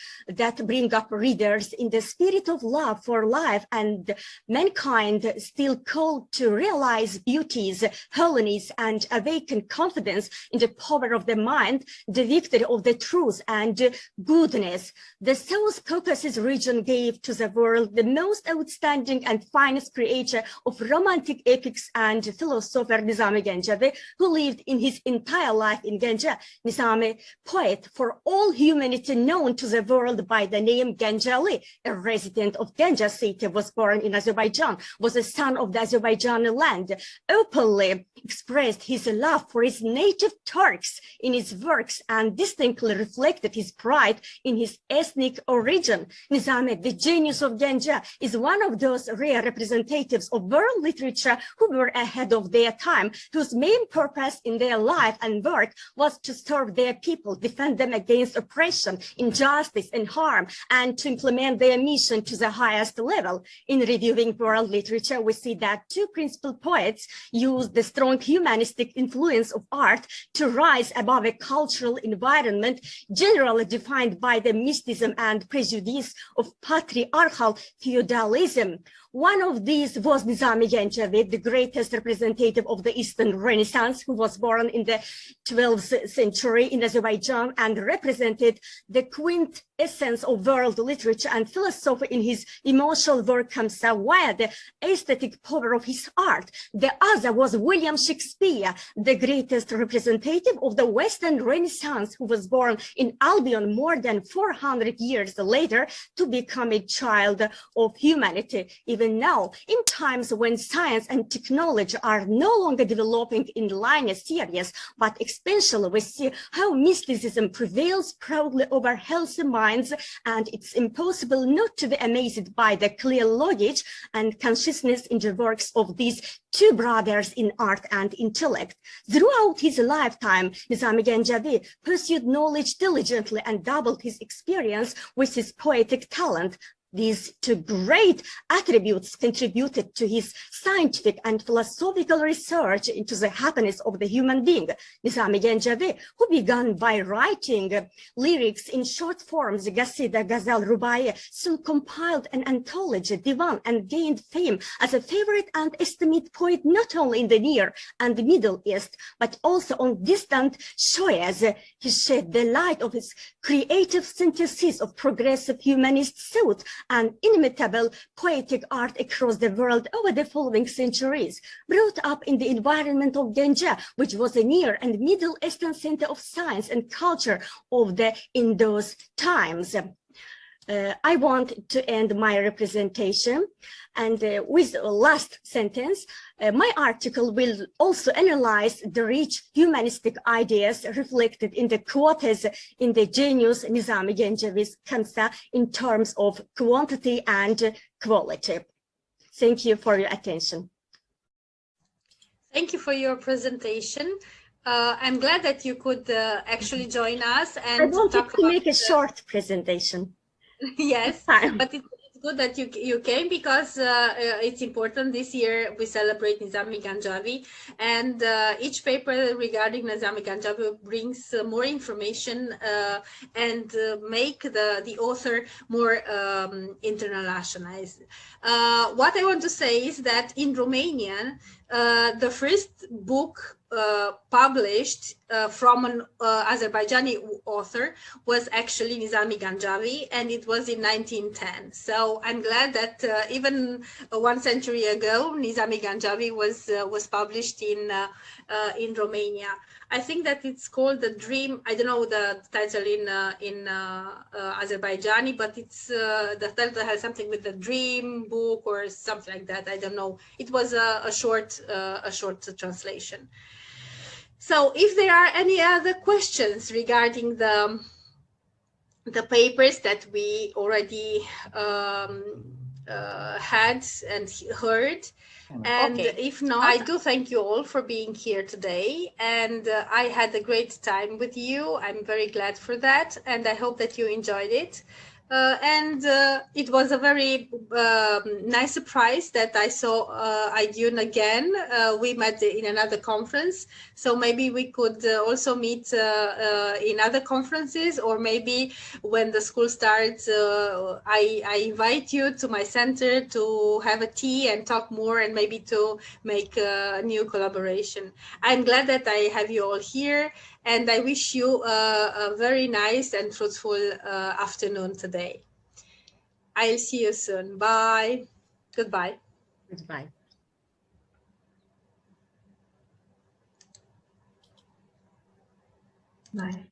readers in the spirit of love for life and mankind, still called to realize beauties, holiness, and awaken confidence in the power of the mind, the victory of the truth and goodness. The South Caucasus region gave to the world the most outstanding and finest creator of romantic epics and philosopher Nizami Gencevi, who lived in his entire life in Gence. Nizami, poet for all humanity known to the world by the name Genceli, a resident of Gence city, was born in Azerbaijan, was a son of the Azerbaijani land, openly expressed his love for his native Turks in his works and distinctly reflected his pride in his ethnic origin. Nizami, the genius of Gence, is one of those rare representatives of world literature who were ahead of their time, whose main purpose in their life and work was to serve their people, defend them against oppression, injustice, and harm, and to implement their mission to the highest level. In reviewing world literature, we see that two principal poets used the strong humanistic influence of art to rise above a cultural environment generally defined by the mysticism and prejudice of patriarchal feudalism. One of these was Nizami Gencevi, the greatest representative of the Eastern Renaissance, who was born in the 12th century in Azerbaijan and represented the quintessence of world literature and philosophy in his emotional work Kamsa, via the aesthetic power of his art. The other was William Shakespeare, the greatest representative of the Western Renaissance, who was born in Albion more than 400 years later to become a child of humanity. Even now, in times when science and technology are no longer developing in linear series, but exponentially, we see how mysticism prevails proudly over healthy minds, and it's impossible not to be amazed by the clear logic and consciousness in the works of these two brothers in art and intellect. Throughout his lifetime, Nizami Gencevi pursued knowledge diligently and doubled his experience with his poetic talent. These two great attributes contributed to his scientific and philosophical research into the happiness of the human being. Nizami Gencevi, who began by writing lyrics in short forms, Qasida, Ghazal, Rubai, soon compiled an anthology, Divan, and gained fame as a favorite and esteemed poet not only in the Near and the Middle East, but also on distant shores. He shed the light of his creative synthesis of progressive humanist thought and inimitable poetic art across the world over the following centuries. Brought up in the environment of Gence, which was a Near and Middle Eastern center of science and culture in those times. I want to end my representation and with the last sentence. My article will also analyze the rich humanistic ideas reflected in the quotes in the genius Nizami Gencevi's Kamsa in terms of quantity and quality. Thank you for your attention. Thank you for your presentation. I'm glad that you could actually join us. And I wanted to make a short presentation. Yes, but it's good that you came because it's important. This year we celebrate Nizami Gencevi, and each paper regarding Nizami Gencevi brings more information and make the author more internationalized. What I want to say is that in Romanian, the first book published from an Azerbaijani author was actually Nizami Ganjavi, and it was in 1910. So I'm glad that even 1 century ago, Nizami Ganjavi was published in Romania. I think that it's called The Dream. I don't know the title in Azerbaijani, but it's the title has something with the Dream book or something like that. I don't know. It was a short translation. So if there are any other questions regarding the papers that we already had and heard, and if not, I do thank you all for being here today, and I had a great time with you. I'm very glad for that, and I hope that you enjoyed it. And it was a very nice surprise that I saw Aygün again. We met in another conference, so maybe we could also meet in other conferences, or maybe when the school starts, I invite you to my center to have a tea and talk more, and maybe to make a new collaboration. I'm glad that I have you all here, and I wish you a very nice and fruitful afternoon today. I'll see you soon. Bye. Goodbye. Goodbye. Bye.